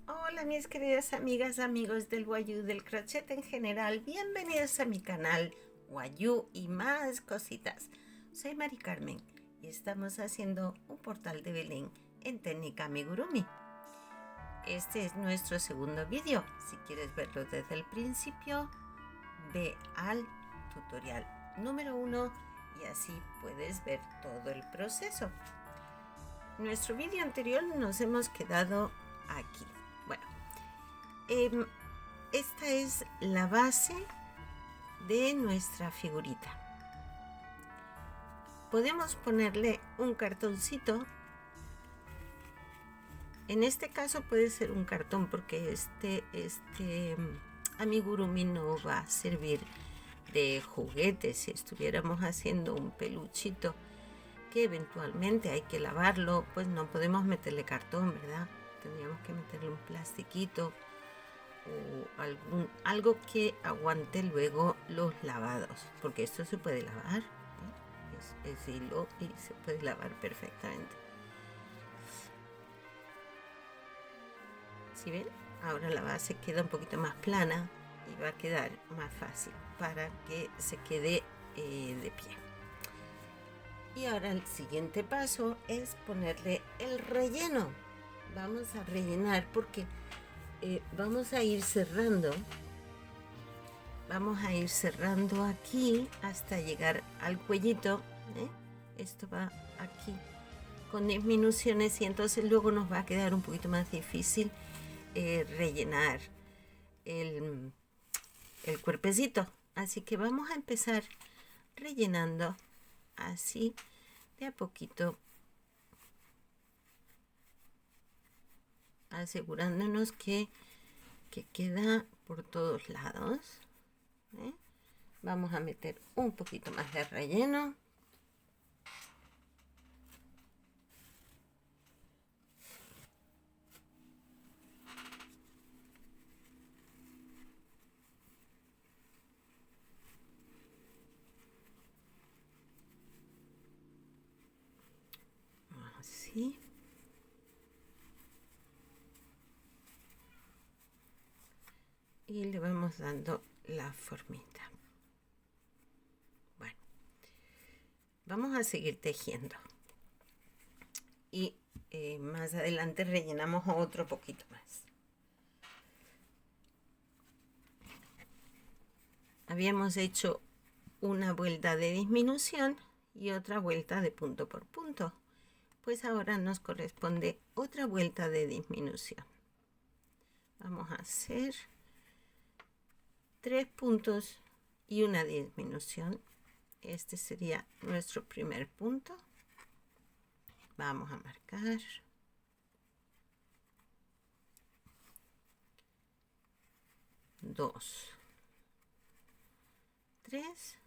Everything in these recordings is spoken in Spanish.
Hola mis queridas amigas, amigos del Wayuu, del crochet en general, bienvenidos a mi canal Wayuu y más cositas. Soy Mari Carmen y estamos haciendo un portal de Belén en técnica amigurumi. Este es nuestro segundo vídeo. Si quieres verlo desde el principio, ve al tutorial número 1 y así puedes ver todo el proceso. En nuestro vídeo anterior nos hemos quedado aquí. Bueno, esta es la base de nuestra figurita. Podemos ponerle un cartoncito. En este caso puede ser un cartón porque este amigurumi no va a servir de juguete. Si estuviéramos haciendo un peluchito que eventualmente hay que lavarlo, pues no podemos meterle cartón, ¿verdad? Tendríamos que meterle un plastiquito o algo que aguante luego los lavados, porque esto se puede lavar, es hilo y se puede lavar perfectamente. ¿Sí ven? Ahora la base queda un poquito más plana y va a quedar más fácil para que se quede de pie. Y ahora el siguiente paso es ponerle el relleno. Vamos a rellenar porque vamos a ir cerrando aquí hasta llegar al cuellito. Esto va aquí con disminuciones y entonces luego nos va a quedar un poquito más difícil rellenar el cuerpecito. Así que vamos a empezar rellenando así de a poquito, asegurándonos que queda por todos lados. Vamos a meter un poquito más de relleno. Así. Y le vamos dando la formita. Bueno, vamos a seguir tejiendo y más adelante rellenamos otro poquito más. Habíamos hecho una vuelta de disminución y otra vuelta de punto por punto, pues ahora nos corresponde otra vuelta de disminución. Vamos a hacer 3 puntos y una disminución. Este sería nuestro primer punto. Vamos a marcar. Dos, 3,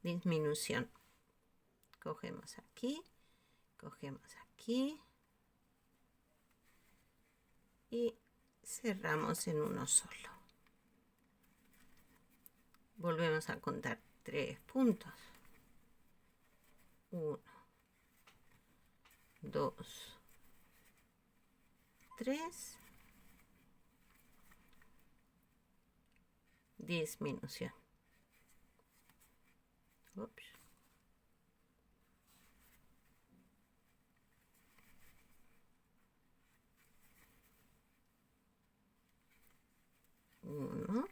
disminución. Cogemos aquí y cerramos en uno solo. Volvemos a contar 3 puntos. 1, 2, 3, disminución. Ups. 1,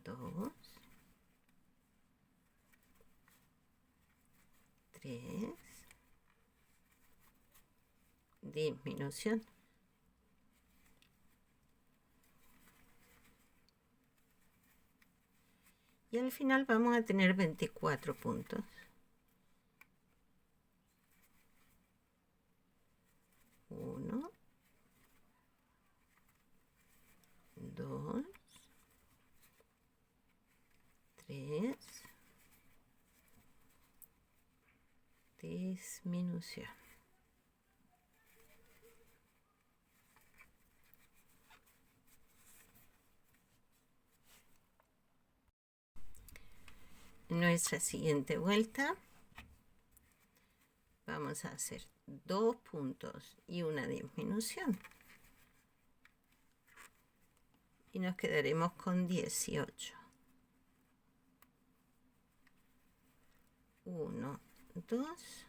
2, 3, disminución. Y al final vamos a tener 24 puntos. 1, 2, 3, disminución. En nuestra siguiente vuelta vamos a hacer 2 puntos y una disminución. Y nos quedaremos con 18. 1, 2,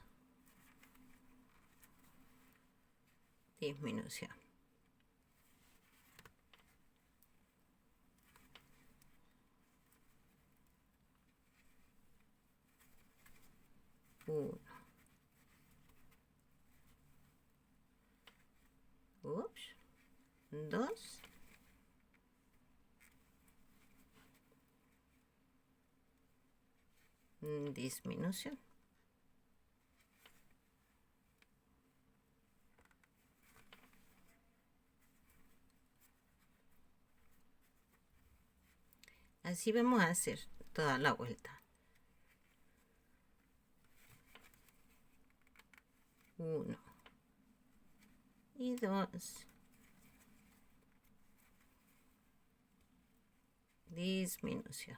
disminución. Uno. Ups. 2. Disminución. Así vamos a hacer toda la vuelta. 1 y 2. Disminución.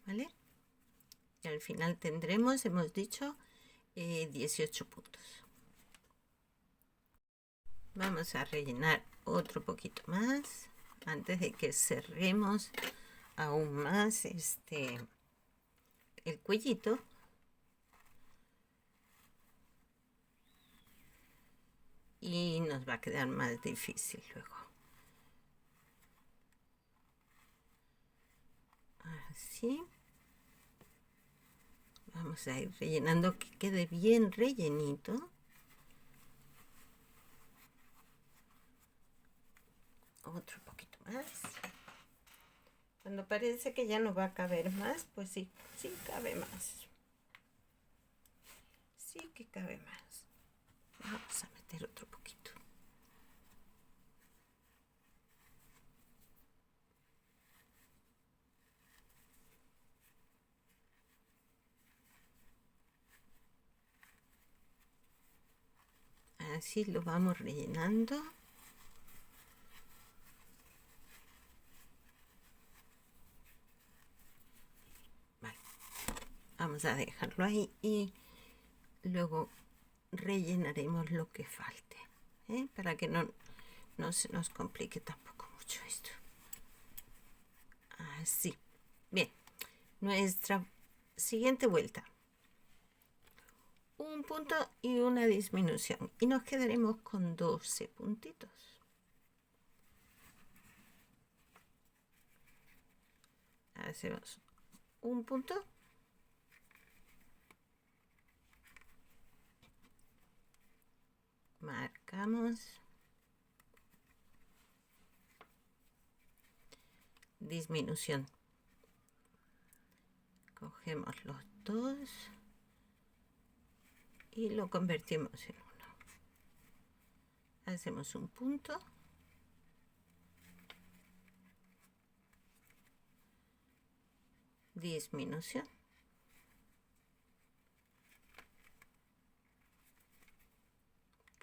¿Vale? Y al final tendremos, hemos dicho, 18 puntos. Vamos a rellenar otro poquito más antes de que cerremos aún más el cuellito. Y nos va a quedar más difícil luego. Así. Vamos a ir rellenando que quede bien rellenito. Otro poquito más. Cuando parece que ya no va a caber más, pues sí, sí cabe más. Sí que cabe más. Vamos a meter otro poquito. Así lo vamos rellenando. Vale. Vamos a dejarlo ahí y luego rellenaremos lo que falte, para que no se nos complique tampoco mucho esto. Así. Bien. Nuestra siguiente vuelta. Un punto y una disminución. Y nos quedaremos con 12 puntitos. Hacemos un punto. Marcamos. Disminución. Cogemos los dos y lo convertimos en uno. Hacemos un punto. Disminución.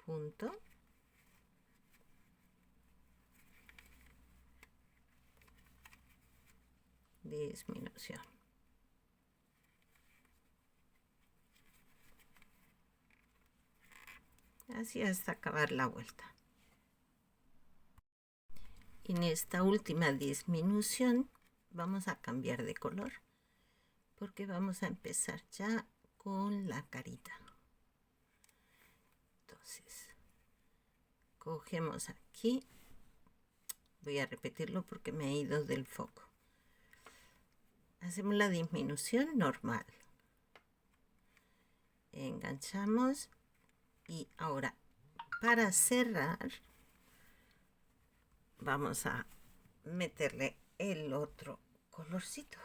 Punto. Disminución. Así hasta acabar la vuelta. En esta última disminución vamos a cambiar de color porque vamos a empezar ya con la carita. Entonces cogemos aquí, voy a repetirlo porque me he ido del foco. Hacemos la disminución normal, enganchamos y ahora para cerrar vamos a meterle el otro colorcito.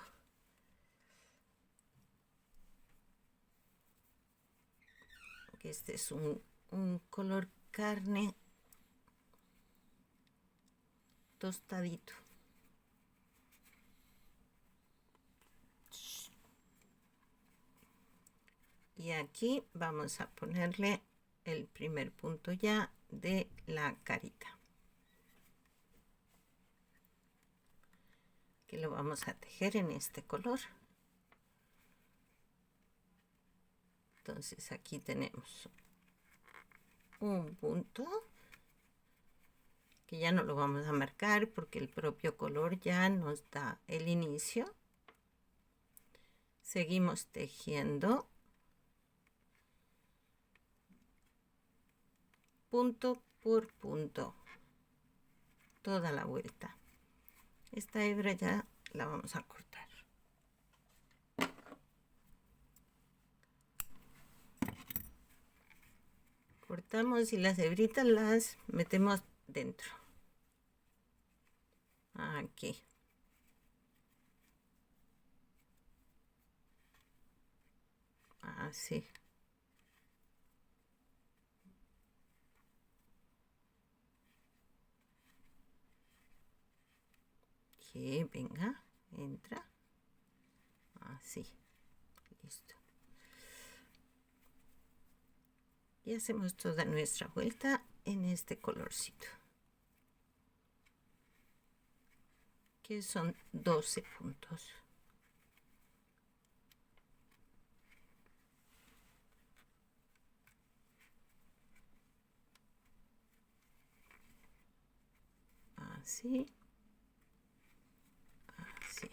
Este es un color carne tostadito. Y aquí vamos a ponerle el primer punto ya de la carita, que lo vamos a tejer en este color. Entonces aquí tenemos un punto que ya no lo vamos a marcar porque el propio color ya nos da el inicio. Seguimos tejiendo punto por punto toda la vuelta. Esta hebra ya la vamos a cortar. Cortamos y las hebritas las metemos dentro. Aquí. Así. Que venga, entra. Así. Listo. Y hacemos toda nuestra vuelta en este colorcito, que son 12 puntos. Así. Así.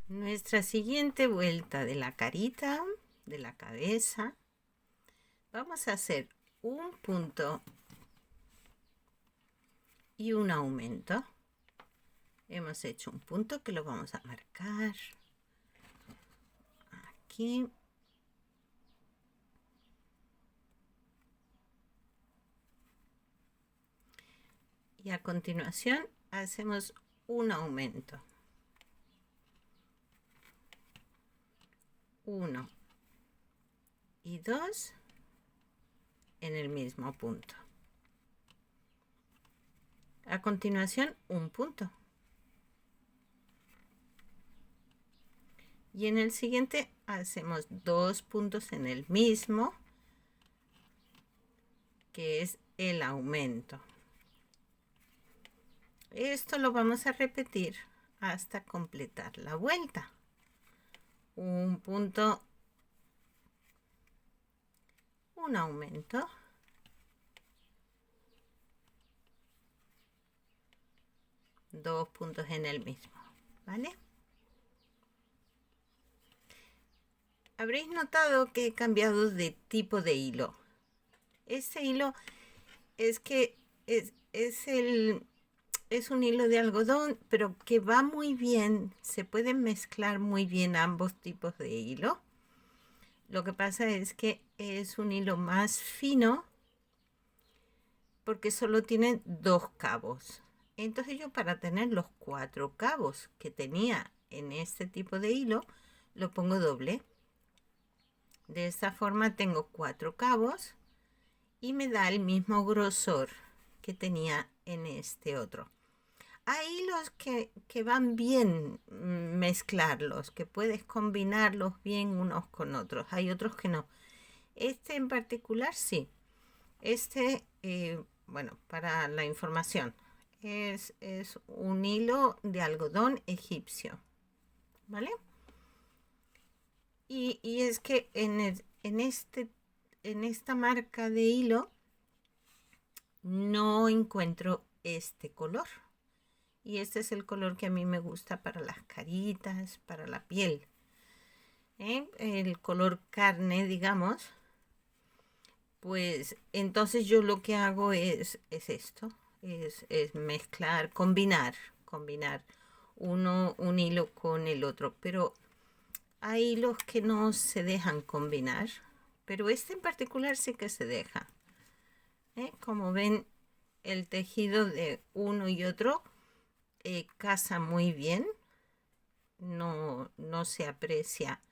Nuestra siguiente vuelta de la carita, de la cabeza, vamos a hacer un punto y un aumento. Hemos hecho un punto que lo vamos a marcar aquí. Y a continuación hacemos un aumento. 1 y 2 en el mismo punto. A continuación un punto. Y en el siguiente hacemos 2 puntos en el mismo, que es el aumento. Esto lo vamos a repetir hasta completar la vuelta. Un punto, un aumento, dos puntos en el mismo, ¿vale? Habréis notado que he cambiado de tipo de hilo. Este hilo es que es un hilo de algodón, pero que va muy bien, se pueden mezclar muy bien ambos tipos de hilo. Lo que pasa es que es un hilo más fino porque solo tiene 2 cabos. Entonces yo, para tener los 4 cabos que tenía en este tipo de hilo, lo pongo doble. De esta forma tengo 4 cabos y me da el mismo grosor que tenía en este otro. Hay hilos que van bien mezclarlos, que puedes combinarlos bien unos con otros. Hay otros que no. Este en particular sí. Este, bueno, para la información, es un hilo de algodón egipcio, ¿vale? Y es que en esta marca de hilo no encuentro este color. Y este es el color que a mí me gusta para las caritas, para la piel. El color carne, digamos. Pues entonces yo lo que hago es esto. Es mezclar, combinar un hilo con el otro. Pero hay hilos que no se dejan combinar. Pero este en particular sí que se deja. Como ven, el tejido de uno y otro casa muy bien, no se aprecia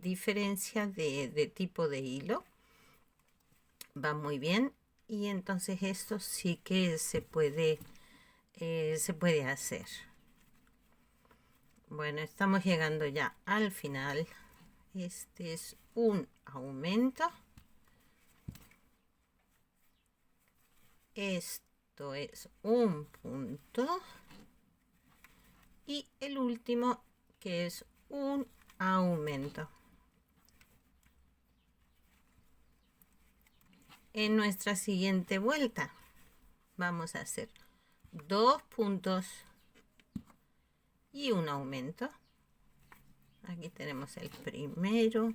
diferencia de tipo de hilo, va muy bien. y entonces esto sí que se puede hacer. Bueno, estamos llegando ya al final. Este es un aumento. Esto es un punto. Y el último, que es un aumento. En nuestra siguiente vuelta vamos a hacer 2 puntos y un aumento. Aquí tenemos el primero,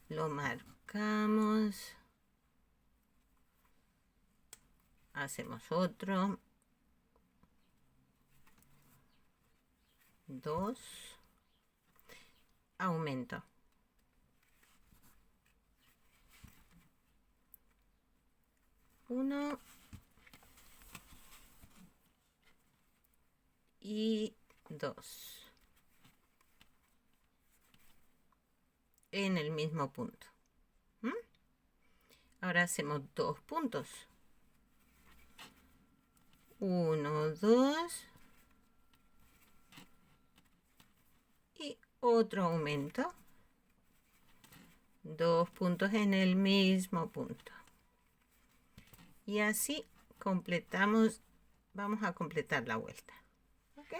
lo marcamos, hacemos otro, 2, aumento. Uno y 2 en el mismo punto. Ahora hacemos 2 puntos. 1, 2 y otro aumento. 2 puntos en el mismo punto. Y así completamos, vamos a completar la vuelta. ¿Okay?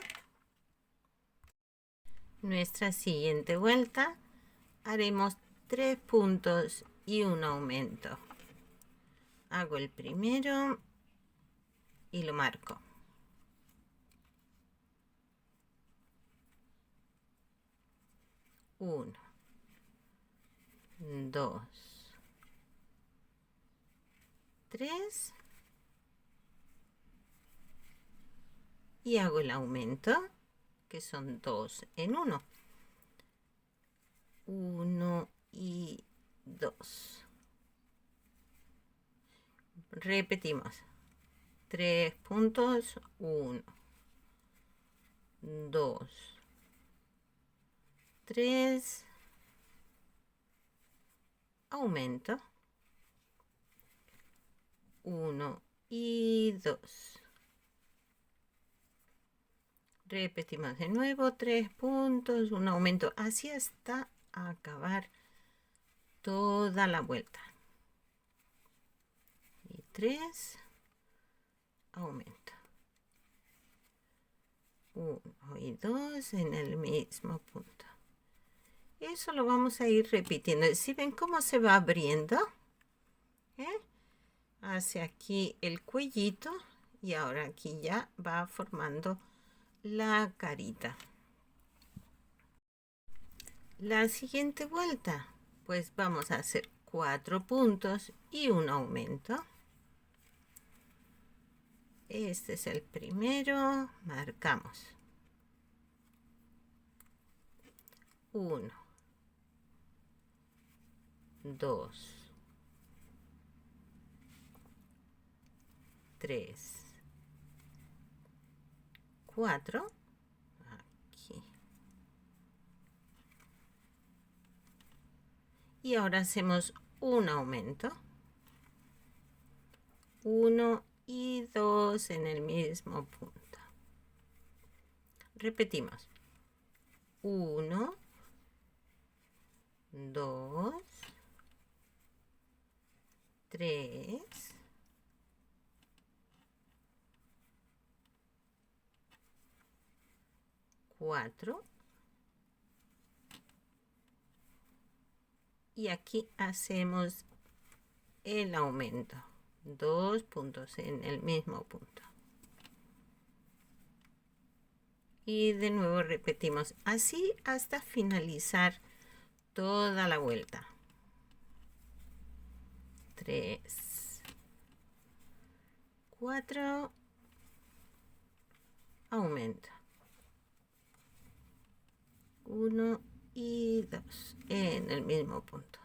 Nuestra siguiente vuelta haremos 3 puntos y un aumento. Hago el primero y lo marco. 1, 2, 3 y hago el aumento, que son 2 en 1. 1 y 2. Repetimos. 3 puntos, 1, 2, 3, aumento, 1 y 2. Repetimos de nuevo, 3 puntos, un aumento, así hasta acabar toda la vuelta. Y 3, aumento. 1 y 2 en el mismo punto. Eso lo vamos a ir repitiendo. ¿Sí ven cómo se va abriendo? Hacia aquí el cuellito y ahora aquí ya va formando la carita. La siguiente vuelta, pues vamos a hacer 4 puntos y un aumento. Este es el primero, marcamos. 1, 2, 3, 4, aquí. Y ahora hacemos un aumento. 1 y 2 en el mismo punto. Repetimos. 1, 2, 3, 4 y aquí hacemos el aumento. 2 puntos en el mismo punto. Y de nuevo repetimos así hasta finalizar toda la vuelta. 3, 4, aumento. 1 y 2 en el mismo punto.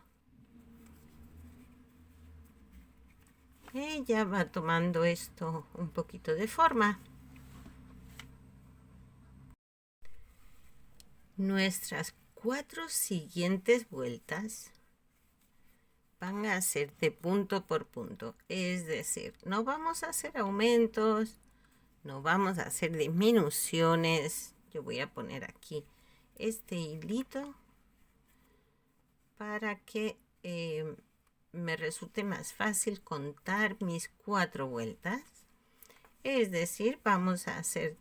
Ya va tomando esto un poquito de forma. Nuestras 4 siguientes vueltas van a ser de punto por punto. Es decir, no vamos a hacer aumentos, no vamos a hacer disminuciones. Yo voy a poner aquí este hilito para que me resulte más fácil contar mis 4 vueltas. Es decir, vamos a hacer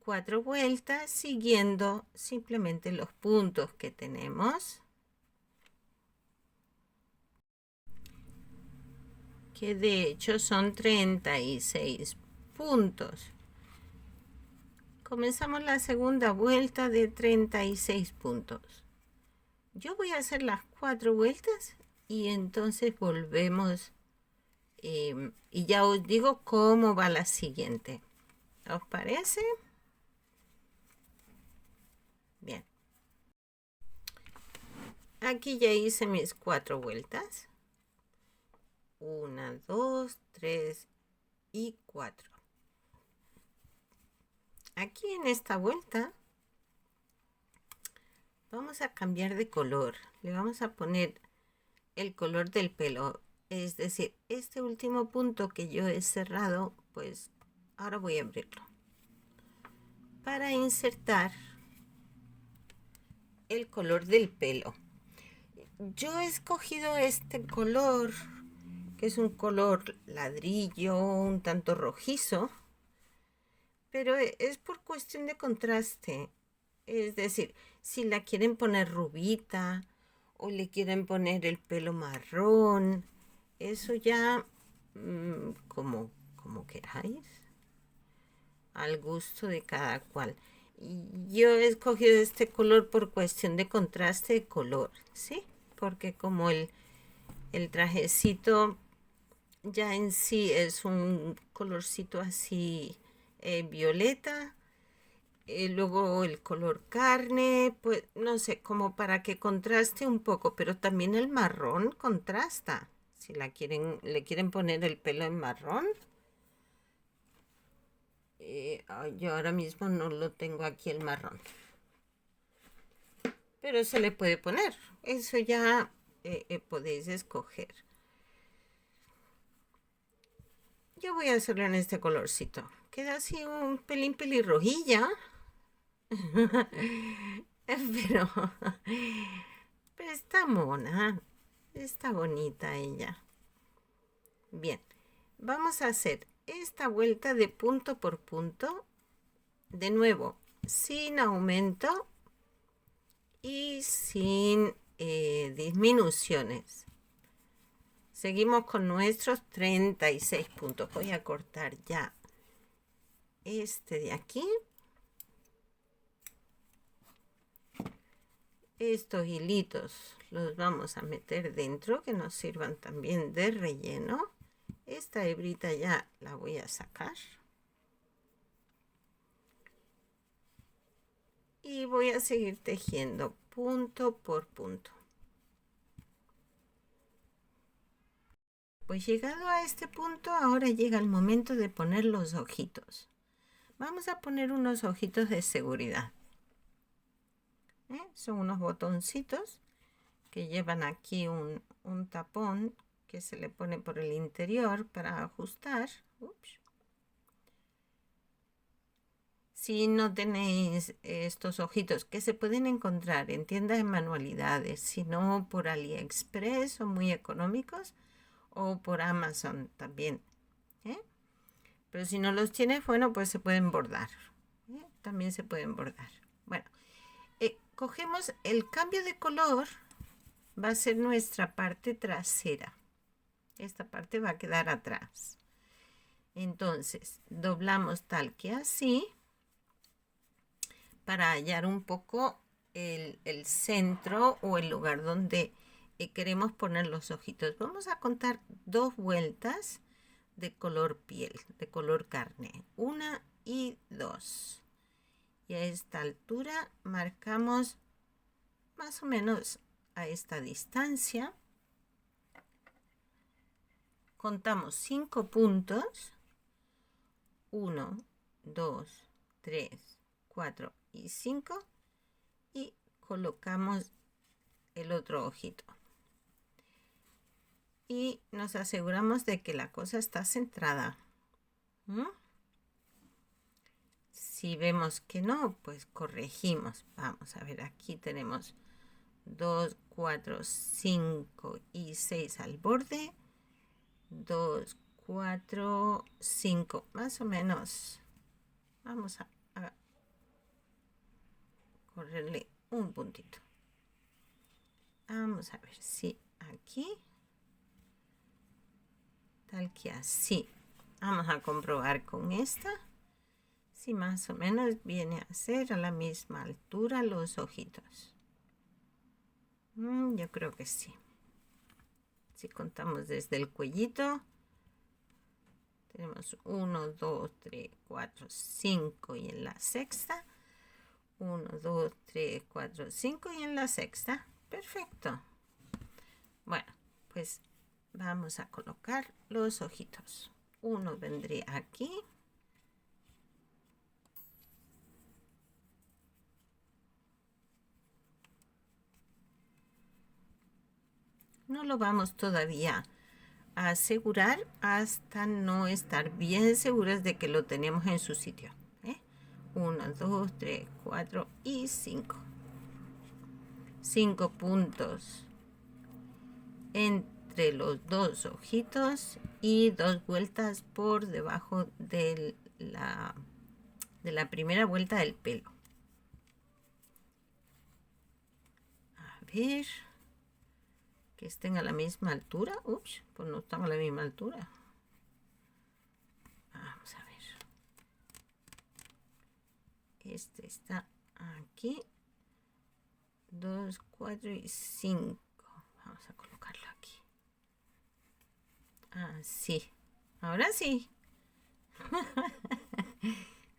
4 vueltas siguiendo simplemente los puntos que tenemos, que de hecho son 36 puntos. Comenzamos la segunda vuelta de 36 puntos. Yo voy a hacer las 4 vueltas y entonces volvemos y ya os digo cómo va la siguiente. ¿Os parece? Bien. Aquí ya hice mis 4 vueltas. 1, 2, 3 y 4. Aquí en esta vuelta vamos a cambiar de color. Le vamos a poner el color del pelo. Es decir, este último punto que yo he cerrado, pues ahora voy a abrirlo. Para insertar el color del pelo. Yo he escogido este color, que es un color ladrillo, un tanto rojizo, pero es por cuestión de contraste. Es decir, si la quieren poner rubita o le quieren poner el pelo marrón, eso ya como queráis, al gusto de cada cual. Yo he escogido este color por cuestión de contraste de color, ¿sí? Porque como el trajecito ya en sí es un colorcito así violeta, luego el color carne, pues no sé, como para que contraste un poco, pero también el marrón contrasta. Si le quieren poner el pelo en marrón. Yo ahora mismo no lo tengo aquí el marrón. Pero se le puede poner. Eso ya podéis escoger. Yo voy a hacerlo en este colorcito. Queda así un pelín pelirrojilla. pero está mona. Está bonita ella. Bien. Vamos a hacer esta vuelta de punto por punto. De nuevo, sin aumento y sin disminuciones. Seguimos con nuestros 36 puntos. Voy a cortar ya este de aquí. Estos hilitos los vamos a meter dentro, que nos sirvan también de relleno. Esta hebrita ya la voy a sacar. Y voy a seguir tejiendo punto por punto. Pues llegado a este punto, ahora llega el momento de poner los ojitos. Vamos a poner unos ojitos de seguridad. Son unos botoncitos que llevan aquí un tapón que se le pone por el interior para ajustar. Ups. Si no tenéis estos ojitos que se pueden encontrar en tiendas de manualidades, sino por AliExpress, son muy económicos, o por Amazon también. Pero si no los tienes, bueno, pues se pueden bordar. También se pueden bordar. Bueno, cogemos el cambio de color, va a ser nuestra parte trasera. Esta parte va a quedar atrás. Entonces, doblamos tal que así para hallar un poco el centro o el lugar donde queremos poner los ojitos. Vamos a contar 2 vueltas de color piel, de color carne. 1 y 2. Y a esta altura marcamos más o menos a esta distancia. Contamos 5 puntos. 1, 2, 3, 4 y 5. Y colocamos el otro ojito. y nos aseguramos de que la cosa está centrada. Si vemos que no, pues corregimos. Vamos a ver, aquí tenemos 2, 4, 5 y 6 al borde. 2, 4, 5, más o menos. Vamos a correrle un puntito. Vamos a ver si aquí, tal que así. Vamos a comprobar con esta si más o menos viene a ser a la misma altura los ojitos. Yo creo que sí. Si contamos desde el cuellito, tenemos 1, 2, 3, 4, 5 y en la sexta. 1, 2, 3, 4, 5 y en la sexta. Perfecto. Bueno, pues vamos a colocar los ojitos. Uno vendría aquí. No lo vamos todavía a asegurar hasta no estar bien seguras de que lo tenemos en su sitio. 1, 2, 3, 4 y 5. 5 puntos entre los dos ojitos y 2 vueltas por debajo de la primera vuelta del pelo. A ver, que estén a la misma altura. Ups, pues no están a la misma altura. Vamos a ver. Este está aquí. 2, 4 y 5. Vamos a colocarlo aquí. Así. Ahora sí.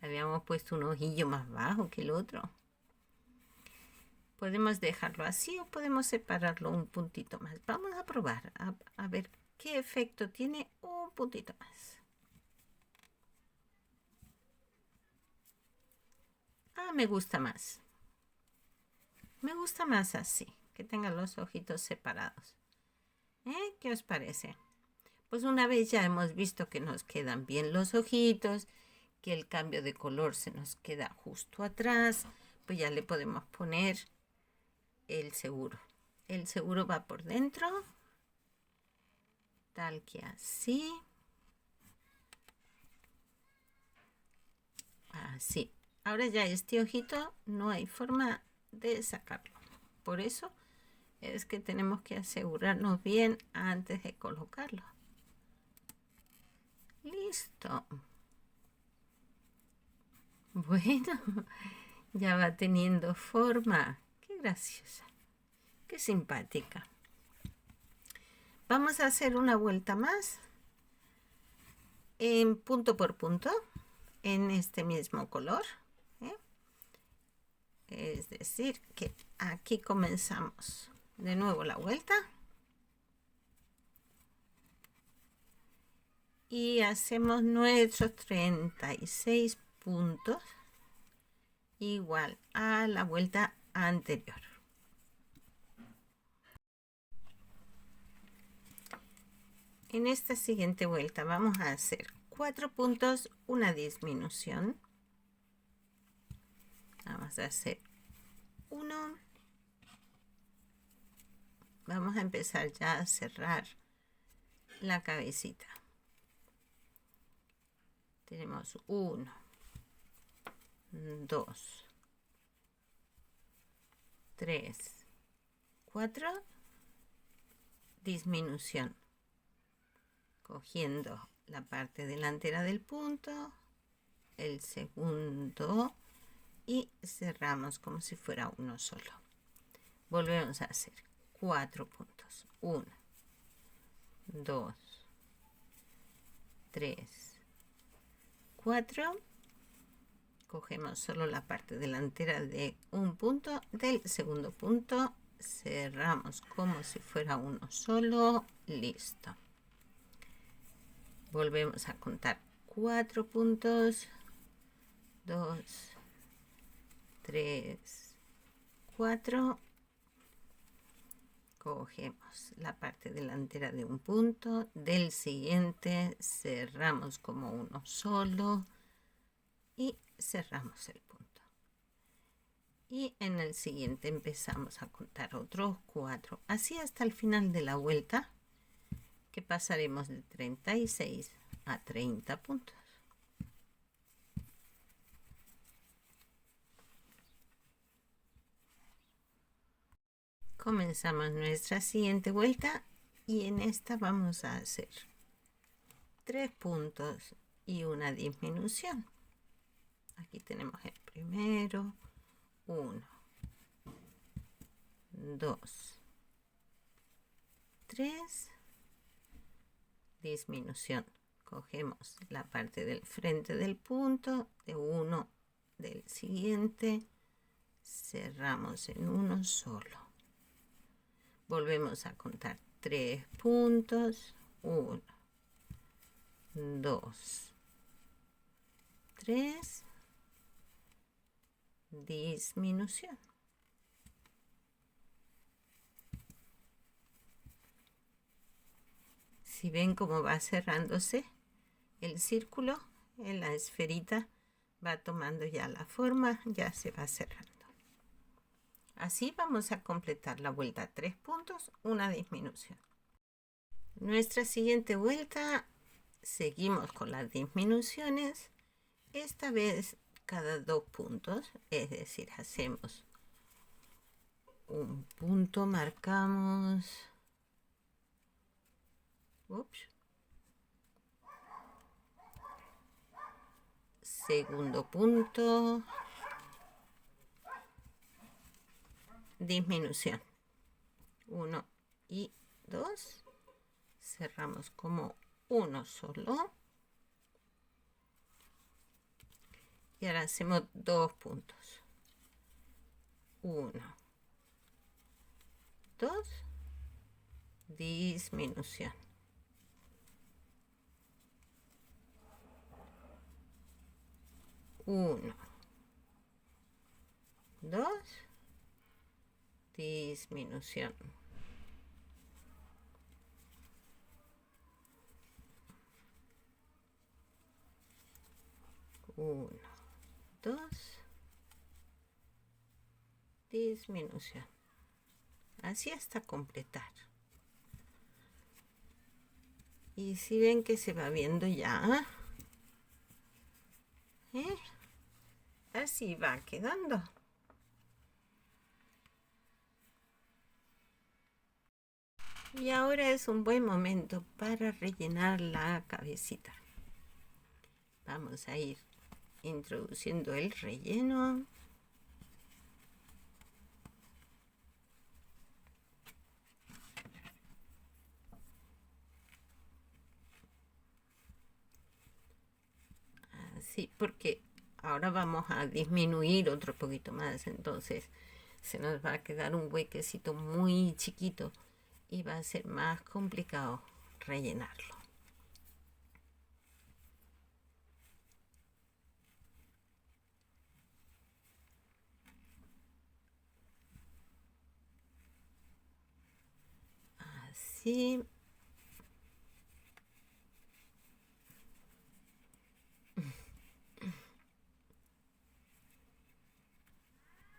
Habíamos puesto un ojillo más bajo que el otro. Podemos dejarlo así o podemos separarlo un puntito más. Vamos a probar a ver qué efecto tiene un puntito más. Me gusta más. Me gusta más así, que tengan los ojitos separados. ¿Qué os parece? Pues una vez ya hemos visto que nos quedan bien los ojitos, que el cambio de color se nos queda justo atrás, pues ya le podemos poner el seguro. El seguro va por dentro, tal que así. Así. Ahora ya este ojito no hay forma de sacarlo. Por eso es que tenemos que asegurarnos bien antes de colocarlo. Listo. Bueno, ya va teniendo forma. Qué graciosa. Qué simpática. Vamos a hacer una vuelta más en punto por punto en este mismo color. Es decir, que aquí comenzamos de nuevo la vuelta y hacemos nuestros 36 puntos igual a la vuelta anterior. En esta siguiente vuelta vamos a hacer 4 puntos, una disminución. Vamos a hacer 1. Vamos a empezar ya a cerrar la cabecita. Tenemos 1, 2, 3, 4, disminución, cogiendo la parte delantera del punto, el segundo y cerramos como si fuera uno solo. Volvemos a hacer 4 puntos. 1, 2, 3, 4. Cogemos solo la parte delantera de un punto, del segundo punto, cerramos como si fuera uno solo. Listo. Volvemos a contar 4 puntos. 2, 3, 4. Cogemos la parte delantera de un punto, del siguiente cerramos como uno solo y cerramos el punto. Y en el siguiente empezamos a contar otros 4, así hasta el final de la vuelta, que pasaremos de 36 a 30 puntos. Comenzamos nuestra siguiente vuelta y en esta vamos a hacer 3 puntos y una disminución. Aquí tenemos el primero, 1, 2, 3, disminución. Cogemos la parte del frente del punto, de uno del siguiente, cerramos en uno solo. Volvemos a contar 3 puntos, 1, 2, 3, disminución. Si ven cómo va cerrándose el círculo, en la esferita va tomando ya la forma, ya se va cerrando. Así vamos a completar la vuelta, 3 puntos, una disminución. Nuestra siguiente vuelta, seguimos con las disminuciones, esta vez cada 2 puntos, es decir, hacemos un punto, marcamos, segundo punto, disminución, 1 y 2, cerramos como uno solo y ahora hacemos 2 puntos, 1, 2, disminución, 1, 2, disminución, 1, 2, disminución, así hasta completar. Y si ven que se va viendo ya, así va quedando. Y ahora es un buen momento para rellenar la cabecita. Vamos a ir introduciendo el relleno. Así, porque ahora vamos a disminuir otro poquito más, entonces se nos va a quedar un huequecito muy chiquito y va a ser más complicado rellenarlo. Así.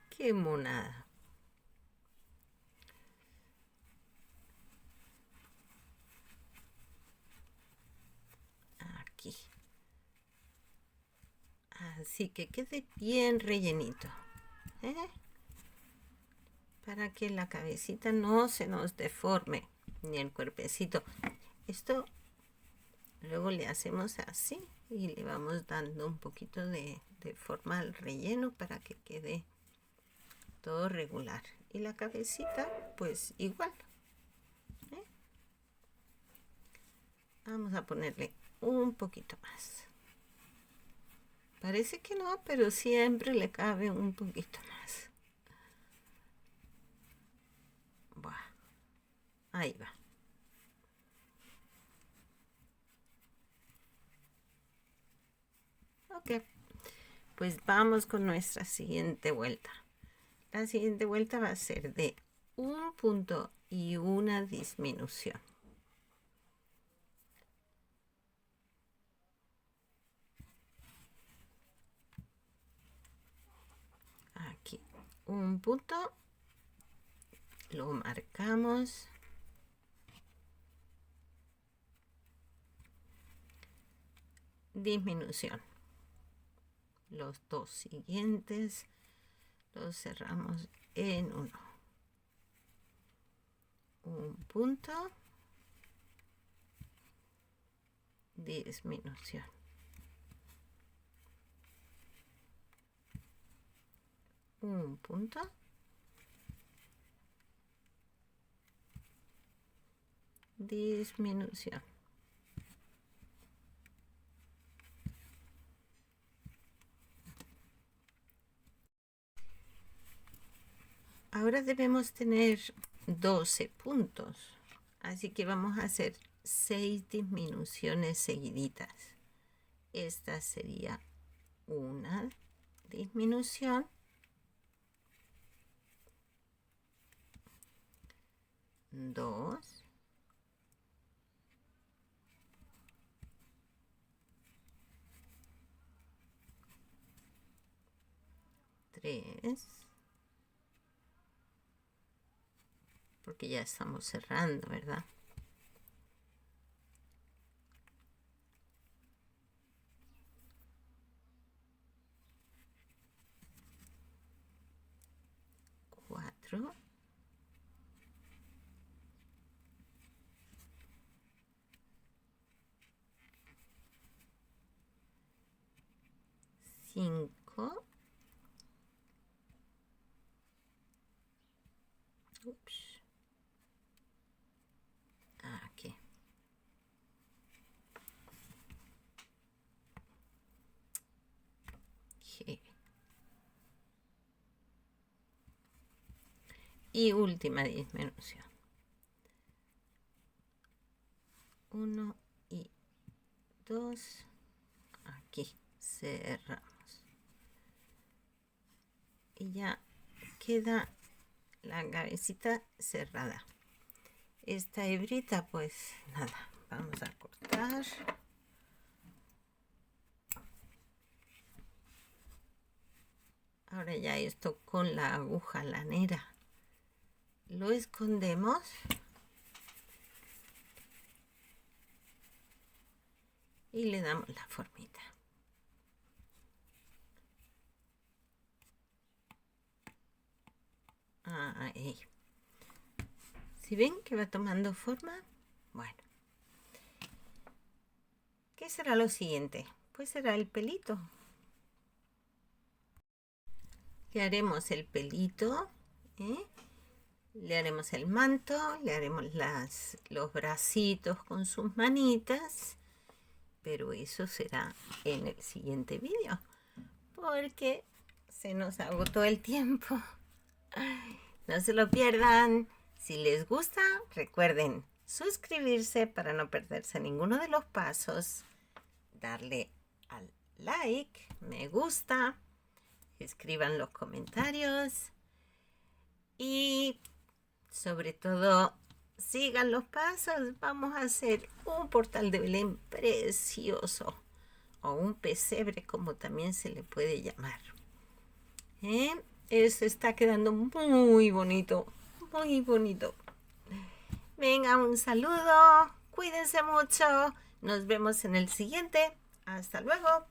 Qué monada. Aquí. Así que quede bien rellenito. Para que la cabecita no se nos deforme, ni el cuerpecito. Esto luego le hacemos así y le vamos dando un poquito de forma al relleno para que quede todo regular. Y la cabecita pues igual. Vamos a ponerle un poquito más. Parece que no, pero siempre le cabe un poquito más. Buah. Ahí va. Ok, pues vamos con nuestra siguiente vuelta. La siguiente vuelta va a ser de un punto y una disminución. Aquí un punto, lo marcamos. Disminución. Los dos siguientes los cerramos en uno. Un punto, disminución. Un punto, disminución. Ahora debemos tener 12 puntos, así que vamos a hacer 6 disminuciones seguiditas. Esta sería una disminución, dos, tres, porque ya estamos cerrando, ¿verdad? Cuatro, cinco, ups, aquí, G. Y última disminución. 1 y 2. Aquí cerramos. Y ya queda la cabecita cerrada. Esta hebrita, pues nada, vamos a cortar. Ahora ya esto con la aguja lanera lo escondemos y le damos la formita. Ahí. ¿Sí ven que va tomando forma? Bueno. ¿Qué será lo siguiente? Pues será el pelito. Le haremos el pelito, le haremos el manto, le haremos los bracitos con sus manitas, pero eso será en el siguiente vídeo, porque se nos agotó el tiempo. No se lo pierdan. Si les gusta, recuerden suscribirse para no perderse ninguno de los pasos, darle al like, me gusta, escriban los comentarios y sobre todo sigan los pasos. Vamos a hacer un portal de Belén precioso, o un pesebre como también se le puede llamar. Eso está quedando muy bonito, muy bonito. Venga, un saludo, cuídense mucho, nos vemos en el siguiente. Hasta luego.